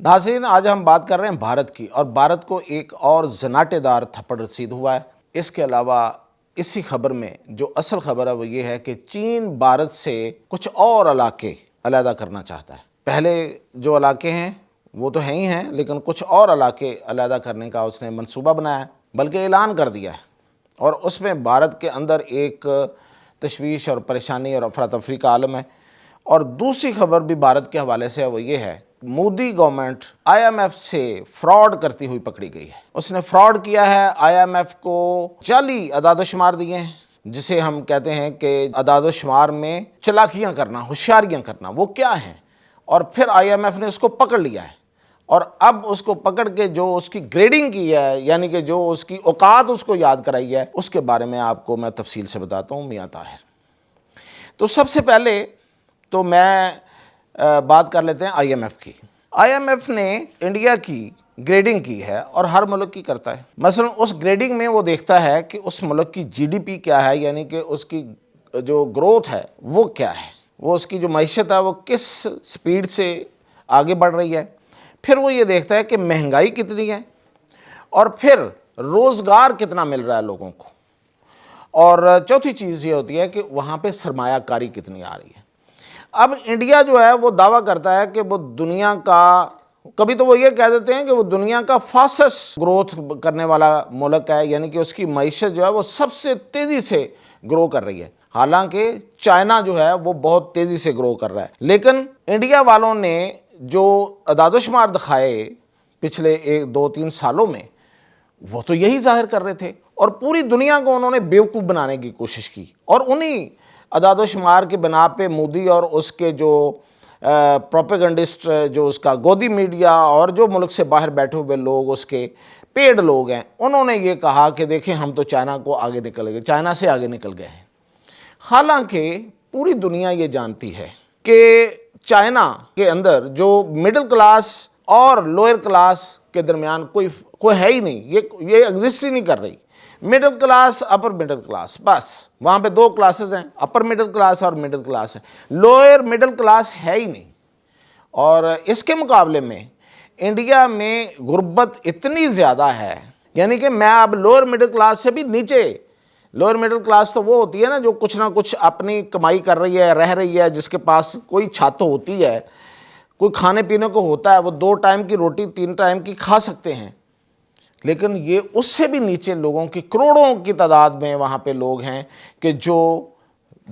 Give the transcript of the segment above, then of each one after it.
ناظرین، آج ہم بات کر رہے ہیں بھارت کی، اور بھارت کو ایک اور زناٹے دار تھپڑ رسید ہوا ہے۔ اس کے علاوہ اسی خبر میں جو اصل خبر ہے وہ یہ ہے کہ چین بھارت سے کچھ اور علاقے علیحدہ کرنا چاہتا ہے۔ پہلے جو علاقے ہیں وہ تو ہیں ہی ہیں، لیکن کچھ اور علاقے علیحدہ کرنے کا اس نے منصوبہ بنایا ہے، بلکہ اعلان کر دیا ہے۔ اور اس میں بھارت کے اندر ایک تشویش اور پریشانی اور افراتفری کا عالم ہے۔ اور دوسری خبر بھی بھارت کے حوالے سے وہ یہ ہے، Modi government I M F سے فراڈ کرتی ہوئی پکڑی گئی ہے۔ اس نے فراڈ کیا ہے، آئی ایم ایف کو جعلی اعداد و شمار دیے ہیں، جسے ہم کہتے ہیں کہ اعداد و شمار میں چلاکیاں کرنا، ہوشیاریاں کرنا، وہ کیا ہیں؟ اور پھر آئی ایم ایف نے اس کو پکڑ لیا ہے، اور اب اس کو پکڑ کے جو اس کی گریڈنگ کی ہے، یعنی کہ جو اس کی اوقات اس کو یاد کرائی ہے، اس کے بارے میں آپ کو میں تفصیل سے بتاتا ہوں میاں طاہر۔ تو سب سے پہلے تو میں بات کر لیتے ہیں آئی ایم ایف کی۔ آئی ایم ایف نے انڈیا کی گریڈنگ کی ہے، اور ہر ملک کی کرتا ہے۔ مثلا اس گریڈنگ میں وہ دیکھتا ہے کہ اس ملک کی جی ڈی پی کیا ہے، یعنی کہ اس کی جو گروتھ ہے وہ کیا ہے، وہ اس کی جو معیشت ہے وہ کس سپیڈ سے آگے بڑھ رہی ہے۔ پھر وہ یہ دیکھتا ہے کہ مہنگائی کتنی ہے، اور پھر روزگار کتنا مل رہا ہے لوگوں کو، اور چوتھی چیز یہ ہوتی ہے کہ وہاں پہ سرمایہ کاری کتنی آ رہی ہے۔ اب انڈیا جو ہے وہ دعویٰ کرتا ہے کہ وہ دنیا کا، کبھی تو وہ یہ کہہ دیتے ہیں کہ وہ دنیا کا فاسسٹ گروتھ کرنے والا ملک ہے، یعنی کہ اس کی معیشت جو ہے وہ سب سے تیزی سے گرو کر رہی ہے۔ حالانکہ چائنا جو ہے وہ بہت تیزی سے گرو کر رہا ہے، لیکن انڈیا والوں نے جو اعداد و شمار دکھائے پچھلے 2-3 سالوں میں، وہ تو یہی ظاہر کر رہے تھے، اور پوری دنیا کو انہوں نے بیوقوف بنانے کی کوشش کی، اور انہی اعداد و شمار کی بنا پہ مودی اور اس کے جو پروپیگنڈسٹ، جو اس کا گودی میڈیا اور جو ملک سے باہر بیٹھے ہوئے لوگ، اس کے پیڈ لوگ ہیں، انہوں نے یہ کہا کہ دیکھیں ہم تو چائنا کو آگے نکل گئے، چائنا سے آگے نکل گئے ہیں۔ حالانکہ پوری دنیا یہ جانتی ہے کہ چائنا کے اندر جو مڈل کلاس اور لوئر کلاس کے درمیان کوئی ہے ہی نہیں، یہ ایگزسٹ ہی نہیں کر رہی۔ Middle class, upper middle class, بس وہاں پہ 2 کلاسز ہیں، اپر مڈل کلاس اور مڈل کلاس ہے، لوئر مڈل کلاس ہے ہی نہیں۔ اور اس کے مقابلے میں انڈیا میں غربت اتنی زیادہ ہے، یعنی کہ میں اب لوئر مڈل کلاس سے بھی نیچے، لوئر مڈل کلاس تو وہ ہوتی ہے نا جو کچھ نہ کچھ اپنی کمائی کر رہی ہے، رہ رہی ہے، جس کے پاس کوئی چھت ہوتی ہے، کوئی کھانے پینے کو ہوتا ہے، وہ 2 ٹائم کی روٹی 3 ٹائم کی کھا سکتے ہیں۔ لیکن یہ اس سے بھی نیچے لوگوں کی، کروڑوں کی تعداد میں وہاں پہ لوگ ہیں کہ جو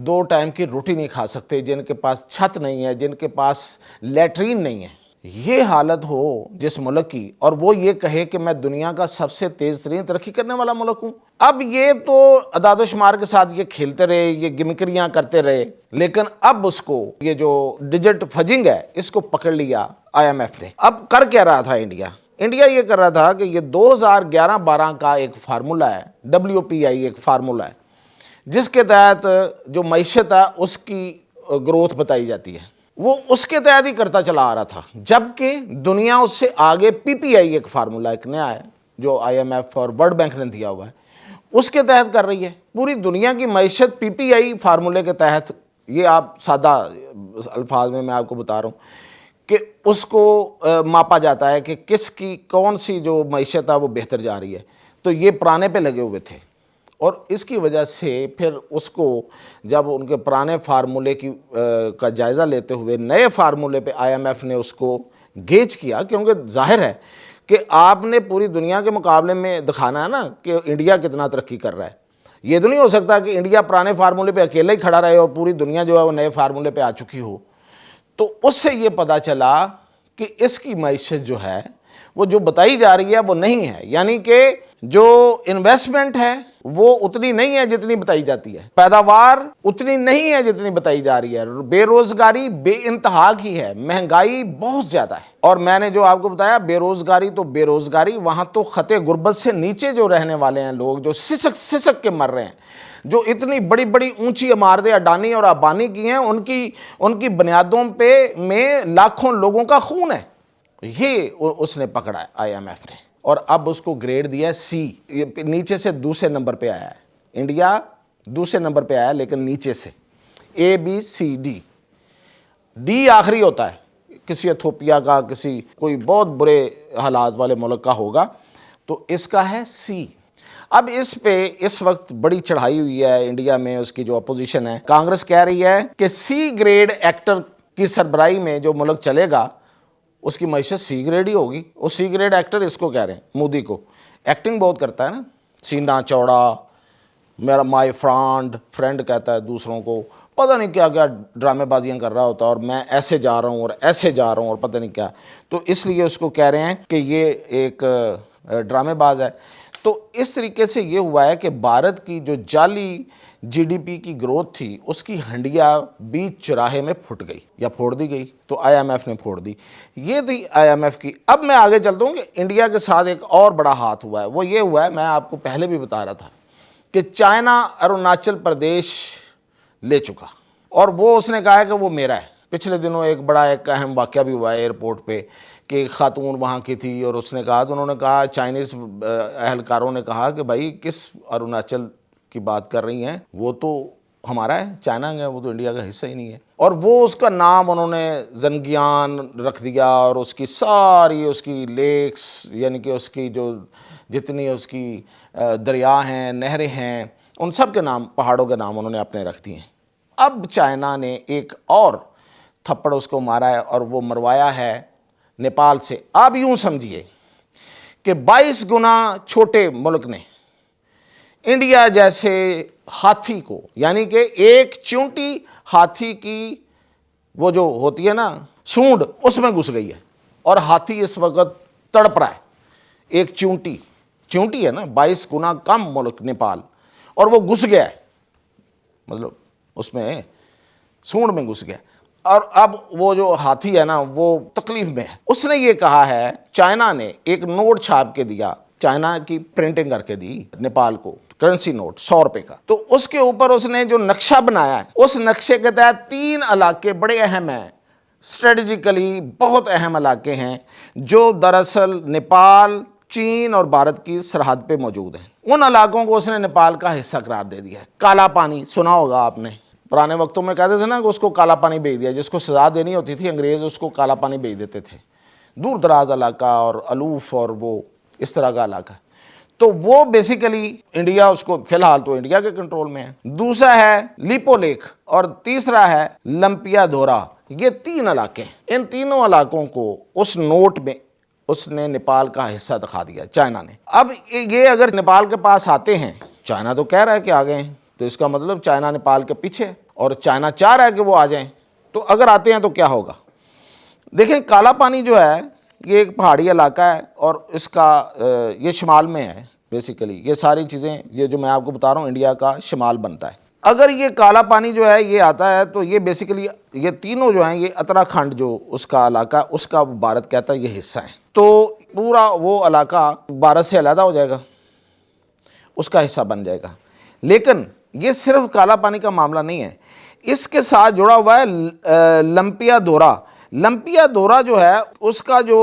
2 ٹائم کی روٹی نہیں کھا سکتے، جن کے پاس چھت نہیں ہے، جن کے پاس لیٹرین نہیں ہے۔ یہ حالت ہو جس ملک کی، اور وہ یہ کہے کہ میں دنیا کا سب سے تیز ترین ترقی کرنے والا ملک ہوں۔ اب یہ تو اعداد و شمار کے ساتھ یہ کھیلتے رہے، یہ گمکریاں کرتے رہے، لیکن اب اس کو یہ جو ڈیجٹ فجنگ ہے اس کو پکڑ لیا آئی ایم ایف نے۔ اب کر کیا رہا تھا انڈیا یہ کر رہا تھا کہ یہ 2011-12 کا ایک فارمولہ ہے، WPI ایک فارمولہ ہے، جس کے تحت جو معیشت ہے اس کی گروتھ بتائی جاتی ہے، وہ اس کے تحت ہی کرتا چلا آ رہا تھا، جبکہ دنیا اس سے آگے PPI ایک فارمولہ ایک نیا ہے جو آئی ایم ایف اور ورلڈ بینک نے دیا ہوا ہے، اس کے تحت کر رہی ہے۔ پوری دنیا کی معیشت PPI فارمولے کے تحت، یہ آپ سادہ الفاظ میں آپ کو بتا رہا ہوں کہ اس کو ماپا جاتا ہے کہ کس کی کون سی جو معیشت ہے وہ بہتر جا رہی ہے۔ تو یہ پرانے پہ لگے ہوئے تھے، اور اس کی وجہ سے پھر اس کو جب ان کے پرانے فارمولے کا جائزہ لیتے ہوئے نئے فارمولے پہ آئی ایم ایف نے اس کو گیج کیا، کیونکہ ظاہر ہے کہ آپ نے پوری دنیا کے مقابلے میں دکھانا ہے نا کہ انڈیا کتنا ترقی کر رہا ہے۔ یہ تو نہیں ہو سکتا کہ انڈیا پرانے فارمولے پہ اکیلا ہی کھڑا رہے اور پوری دنیا جو ہے وہ نئے فارمولے پہ آ چکی ہو۔ تو اس سے یہ پتہ چلا کہ اس کی معیشت جو ہے وہ جو بتائی جا رہی ہے وہ نہیں ہے، یعنی کہ جو انویسٹمنٹ ہے وہ اتنی نہیں ہے جتنی بتائی جاتی ہے، پیداوار اتنی نہیں ہے جتنی بتائی جا رہی ہے، بے روزگاری بے انتہا کی ہے، مہنگائی بہت زیادہ ہے۔ اور میں نے جو آپ کو بتایا بے روزگاری تو بے روزگاری، وہاں تو خط غربت سے نیچے جو رہنے والے ہیں لوگ، جو سسک سسک کے مر رہے ہیں، جو اتنی بڑی بڑی اونچی عمارتیں اڈانی اور آبانی کی ہیں، ان کی بنیادوں پہ میں لاکھوں لوگوں کا خون ہے۔ یہ اس نے پکڑا ہے آئی ایم ایف نے، اور اب اس کو گریڈ دیا ہے C، نیچے سے دوسرے نمبر پہ آیا ہے۔ انڈیا دوسرے نمبر پہ آیا ہے، لیکن نیچے سے A B C D، D آخری ہوتا ہے، کسی ایتھوپیا کا، کسی کوئی بہت برے حالات والے ملک کا ہوگا، تو اس کا ہے سی۔ اب اس پہ اس وقت بڑی چڑھائی ہوئی ہے انڈیا میں، اس کی جو اپوزیشن ہے، کانگریس کہہ رہی ہے کہ سی گریڈ ایکٹر کی سربراہی میں جو ملک چلے گا اس کی معیشت سی گریڈ ہی ہوگی۔ وہ سی گریڈ ایکٹر اس کو کہہ رہے ہیں، مودی کو، ایکٹنگ بہت کرتا ہے نا، سینہ چوڑا، میرا مائی فرینڈ کہتا ہے دوسروں کو، پتہ نہیں کیا کیا ڈرامے بازیاں کر رہا ہوتا ہے، اور میں ایسے جا رہا ہوں اور ایسے جا رہا ہوں اور پتہ نہیں کیا، تو اس لیے اس کو کہہ رہے ہیں کہ یہ ایک ڈرامے باز ہے۔ تو اس طریقے سے یہ ہوا ہے کہ بھارت کی جو جعلی جی ڈی پی کی گروتھ تھی اس کی ہنڈیا بیچ چراہے میں پھٹ گئی یا پھوڑ دی گئی، تو آئی ایم ایف نے پھوڑ دی۔ یہ تھی آئی ایم ایف کی۔ اب میں آگے چلتا ہوں کہ انڈیا کے ساتھ ایک اور بڑا ہاتھ ہوا ہے، وہ یہ ہوا ہے، میں آپ کو پہلے بھی بتا رہا تھا کہ چائنا اروناچل پردیش لے چکا، اور وہ اس نے کہا ہے کہ وہ میرا ہے۔ پچھلے دنوں ایک بڑا ایک اہم واقعہ بھی ہوا ہے ایئرپورٹ پہ کہ ایک خاتون وہاں کی تھی، اور اس نے کہا، تو انہوں نے کہا، چائنیز اہلکاروں نے کہا کہ بھائی کس اروناچل کی بات کر رہی ہیں، وہ تو ہمارا ہے، چائنا ہے، وہ تو انڈیا کا حصہ ہی نہیں ہے۔ اور وہ اس کا نام انہوں نے زنگیان رکھ دیا، اور اس کی ساری اس کی لیکس، یعنی کہ اس کی جو جتنی اس کی دریا ہیں، نہریں ہیں، ان سب کے نام، پہاڑوں کے نام انہوں نے اپنے رکھ دیے ہیں۔ اب چائنا نے ایک اور تھپڑ اس کو مارا ہے، اور وہ مروایا ہے نیپال سے۔ آپ یوں سمجھیے کہ 22 گنا چھوٹے ملک نے انڈیا جیسے ہاتھی کو، یعنی کہ ایک چونٹی ہاتھی کی وہ جو ہوتی ہے نا سونڈ، اس میں گھس گئی ہے، اور ہاتھی اس وقت تڑپ رہا ہے۔ ایک چونٹی ہے نا، 22 گنا کم ملک نیپال، اور وہ گھس گیا ہے، مطلب اس میں سونڈ میں گھس گیا، اور اب وہ جو ہاتھی ہے نا وہ تکلیف میں ہے۔ اس نے یہ کہا ہے، چائنا نے ایک نوٹ چھاپ کے دیا، چائنا کی پرنٹنگ کر کے دی نیپال کو، کرنسی نوٹ 100 روپے کا، تو اس کے اوپر اس نے جو نقشہ بنایا ہے، اس نقشے کے تحت 3 علاقے بڑے اہم ہیں، اسٹریٹجیکلی بہت اہم علاقے ہیں، جو دراصل نیپال، چین اور بھارت کی سرحد پہ موجود ہیں۔ ان علاقوں کو اس نے نیپال کا حصہ قرار دے دیا ہے۔ کالا پانی سنا ہوگا آپ نے، پرانے وقتوں میں کہتے تھے نا کہ اس کو کالا پانی بھیج دیا، جس کو سزا دینی ہوتی تھی انگریز اس کو کالا پانی بھیج دیتے تھے، دور دراز علاقہ اور الوف اور وہ اس طرح کا علاقہ۔ تو وہ بیسیکلی انڈیا، اس کو فی الحال تو انڈیا کے کنٹرول میں ہے۔ دوسرا ہے لیپو لیک، اور تیسرا ہے لمپیا دھورا۔ یہ 3 علاقے ہیں، ان تینوں علاقوں کو اس نوٹ میں اس نے نیپال کا حصہ دکھا دیا چائنا نے۔ اب یہ اگر نیپال کے پاس آتے ہیں، چائنا تو کہہ رہا ہے کہ آ گئے ہیں، تو اس کا مطلب چائنا نیپال کے پیچھے ہے، اور چائنا چاہ رہا ہے کہ وہ آ جائیں، تو اگر آتے ہیں تو کیا ہوگا؟ دیکھیں، کالا پانی جو ہے یہ ایک پہاڑی علاقہ ہے، اور اس کا یہ شمال میں ہے بیسیکلی، یہ ساری چیزیں یہ جو میں آپ کو بتا رہا ہوں انڈیا کا شمال بنتا ہے۔ اگر یہ کالا پانی جو ہے یہ آتا ہے تو یہ بیسیکلی یہ تینوں جو ہیں، یہ اتراکھنڈ جو اس کا علاقہ، اس کا بھارت کہتا ہے یہ حصہ ہے، تو پورا وہ علاقہ بھارت سے علیحدہ ہو جائے گا، اس کا حصہ بن جائے گا۔ لیکن یہ صرف کالا پانی کا معاملہ نہیں ہے، اس کے ساتھ جڑا ہوا ہے لمپیا دھورا۔ لمپیا دھورا جو ہے اس کا جو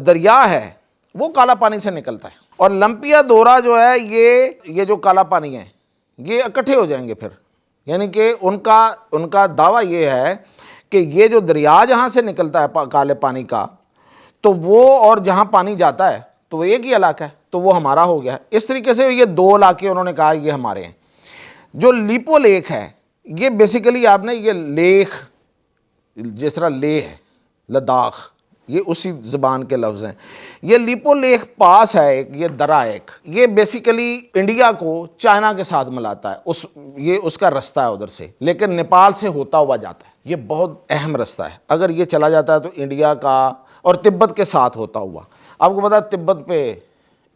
دریا ہے وہ کالا پانی سے نکلتا ہے، اور لمپیا دھورا جو ہے یہ جو کالا پانی ہے یہ اکٹھے ہو جائیں گے پھر، یعنی کہ ان کا دعویٰ یہ ہے کہ یہ جو دریا جہاں سے نکلتا ہے کالے پانی کا، تو وہ اور جہاں پانی جاتا ہے تو وہ ایک ہی علاقہ ہے، تو وہ ہمارا ہو گیا۔ اس طریقے سے یہ 2 علاقے انہوں نے کہا یہ ہمارے ہیں۔ جو لیپو لیک ہے یہ بیسیکلی آپ نے یہ لیک، جس طرح لے ہے لداخ، یہ اسی زبان کے لفظ ہیں۔ یہ لیپو لیک پاس ہے ایک، یہ درہ ایک، یہ بیسیکلی انڈیا کو چائنا کے ساتھ ملاتا ہے، یہ اس کا رستہ ہے ادھر سے، لیکن نیپال سے ہوتا ہوا جاتا ہے۔ یہ بہت اہم رستہ ہے، اگر یہ چلا جاتا ہے تو انڈیا کا اور تبت کے ساتھ ہوتا ہوا۔ آپ کو پتا ہے تبت پہ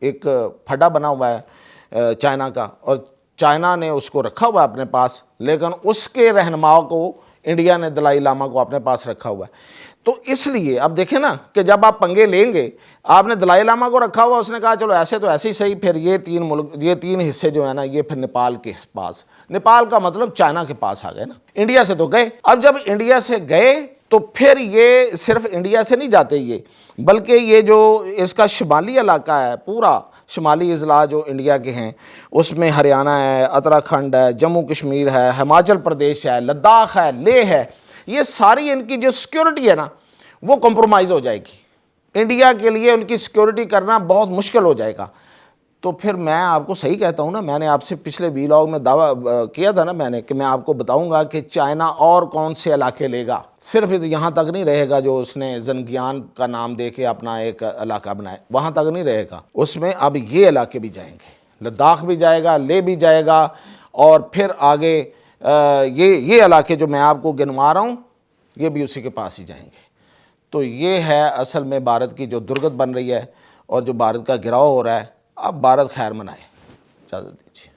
ایک پھڈا بنا ہوا ہے چائنا کا، اور چائنا نے اس کو رکھا ہوا ہے اپنے پاس، لیکن اس کے رہنماؤں کو انڈیا نے دلائی لاما کو اپنے پاس رکھا ہوا ہے۔ تو اس لیے اب دیکھیں نا کہ جب آپ پنگے لیں گے، آپ نے دلائی لاما کو رکھا ہوا، اس نے کہا چلو ایسے تو ایسے ہی صحیح، پھر یہ 3 ملک، یہ 3 حصے جو ہیں نا یہ پھر نیپال کے پاس، نیپال کا مطلب چائنا کے پاس آ گئے نا، انڈیا سے تو گئے۔ اب جب انڈیا سے گئے تو پھر یہ صرف انڈیا سے نہیں جاتے یہ، بلکہ یہ جو اس کا شمالی علاقہ ہے، پورا شمالی اضلاع جو انڈیا کے ہیں، اس میں ہریانہ ہے، اتراکھنڈ ہے، جموں کشمیر ہے، ہماچل پردیش ہے، لداخ ہے، لیہ ہے، یہ ساری ان کی جو سیکیورٹی ہے نا وہ کمپرومائز ہو جائے گی، انڈیا کے لیے ان کی سیکیورٹی کرنا بہت مشکل ہو جائے گا۔ تو پھر میں آپ کو صحیح کہتا ہوں نا، میں نے آپ سے پچھلے ویلاگ میں دعویٰ کیا تھا نا میں نے، کہ میں آپ کو بتاؤں گا کہ چائنا اور کون سے علاقے لے گا، صرف یہاں تک نہیں رہے گا جو اس نے زنگیان کا نام دے کے اپنا ایک علاقہ بنائے، وہاں تک نہیں رہے گا، اس میں اب یہ علاقے بھی جائیں گے، لداخ بھی جائے گا، لے بھی جائے گا، اور پھر آگے یہ علاقے جو میں آپ کو گنوا رہا ہوں یہ بھی اسی کے پاس ہی جائیں گے۔ تو یہ ہے اصل میں بھارت کی جو درگت بن رہی ہے اور جو بھارت کا گراؤ ہو رہا ہے۔ اب بھارت خیر منائے، اجازت دیجیے۔